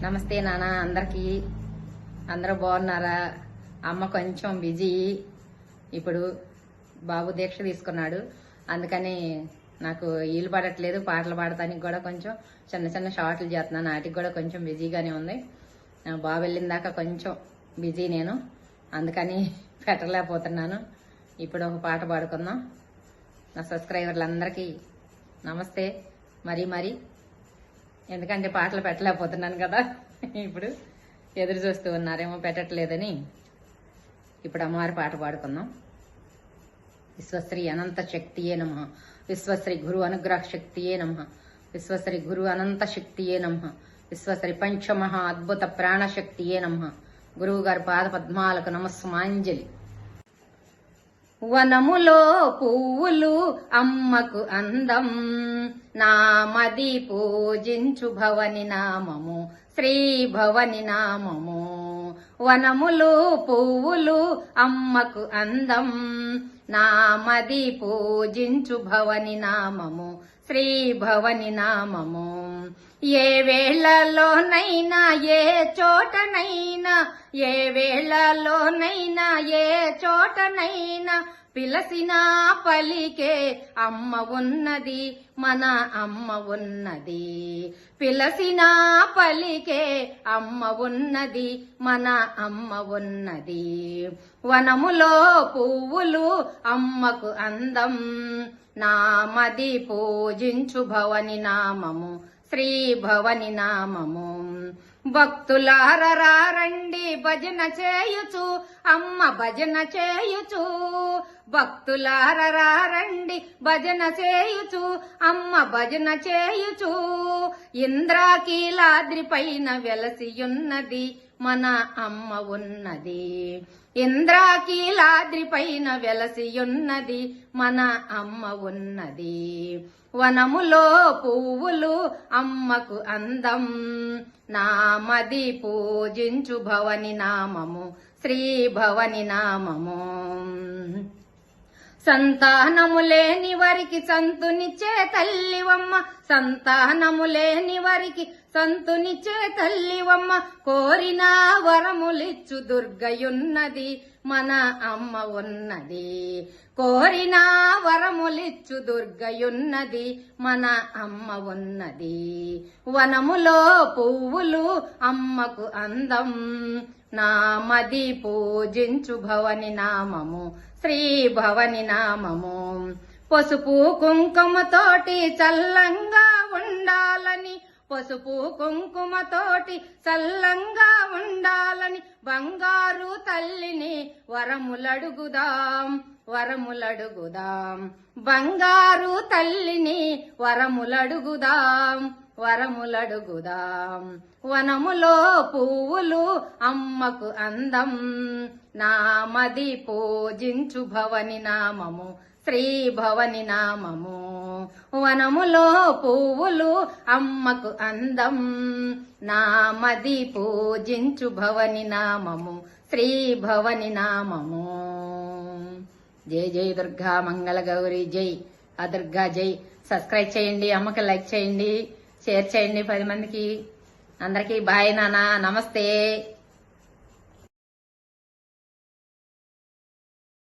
నమస్తే నాన్న అందరికీ. అందరూ బాగున్నారా? అమ్మ కొంచెం బిజీ. ఇప్పుడు బాబు దీక్ష తీసుకున్నాడు, అందుకని నాకు వీలు పడట్లేదు. పాటలు పాడటానికి కూడా కొంచెం చిన్న చిన్న షార్ట్లు చేస్తున్నాను, వాటికి కూడా కొంచెం బిజీగానే ఉంది. బాబు వెళ్ళిన దాకా కొంచెం బిజీ నేను, అందుకని పెట్టలేకపోతున్నాను. ఇప్పుడు ఒక పాట పాడుకుందాం. నా సబ్స్క్రైబర్లందరికీ నమస్తే మరీ ఎందుకంటే పాటలు పెట్టలేకపోతున్నాను కదా. ఇప్పుడు ఎదురు చూస్తూ ఉన్నారేమో పెట్టట్లేదని. ఇప్పుడు అమ్మవారి పాట పాడుకుందాం. విశ్వశ్రీ అనంత శక్తియే నమః, విశ్వశ్రీ గురు అనుగ్రహ శక్తియే నమః, విశ్వశ్రీ గురు అనంత శక్తియే నమః, విశ్వశ్రీ పంచమహా అద్భుత ప్రాణశక్తియే నమః. గురువు గారి పాద పద్మాలకు నమస్సుమాంజలి. వనములో పువ్వులు అమ్మకు అందం, నామది పూజించు భవని నామము శ్రీ భవని నామము. వనములు పువ్వులు అమ్మకు అందం, నామది పూజించు భవని నామము శ్రీ భవని నామము. ఏ వేళలోనైనా ఏ చోటనైనా, ఏ వేళలోనైనా ఏ చోటనైనా పిలసిన పలికే అమ్మ ఉన్నది, మన అమ్మ ఉన్నది. పిలసిన పలికే అమ్మ ఉన్నది, మన అమ్మ ఉన్నది. వనములో పువ్వులు అమ్మకు అందం, నామది పూజించు భవని నామము శ్రీ భవని నామము. భక్తులారండి భజన చేయుచు అమ్మ భజన చేయుచు, భక్తులారండి భజన చేయుచు అమ్మ భజన చేయుచు. ఇంద్రాకీలాద్రి పైన వెలసియున్నది, మన అమ్మ ఉన్నది. ఇంద్రాకీలాద్రి పైన వెలసియున్నది, మన అమ్మ ఉన్నది. వనములో పువ్వులు అమ్మకు అందం, నామది పూజించు భవని నామము శ్రీ భవని నామము. సంతానము లేని వారికి సంతునిచ్చే తల్లివమ్మ, సంతానము లేని వారికి సంతునిచ్చే తల్లివమ్మ. కోరిన వరములిచ్చు దుర్గయున్నది, మన అమ్మ ఉన్నది. కోరిన వరములిచ్చు దుర్గయున్నది, మన అమ్మ ఉన్నది. వనములో పువ్వులు అమ్మకు అందం, నామది పూజించు భవని నామము శ్రీ భవని నామము. పసుపు కుంకుమతోటి చల్లంగా ఉండాలని, పసుపు కుంకుమతోటి చల్లంగా ఉండాలని బంగారు తల్లిని వరములడుగుదాం, వరములడుగుదాం. బంగారు తల్లిని వరములడుగుదాం, వరములడుగుదాం. వనములో పువ్వులు అమ్మకు అందం, నామది పూజించు భవని నామము శ్రీ భవని నామము. వనములో పువ్వులు అమ్మకు అందం, నామది పూజించు భవని నామము శ్రీ భవని నామము. జై జై దుర్గా మంగళ గౌరీ జై, ఆ దుర్గా జై. సబ్స్క్రైబ్ చేయండి, అమ్మకి లైక్ చేయండి, షేర్ చేయండి 10 మందికి. అందరికీ బాయ్ నాన్న, నమస్తే.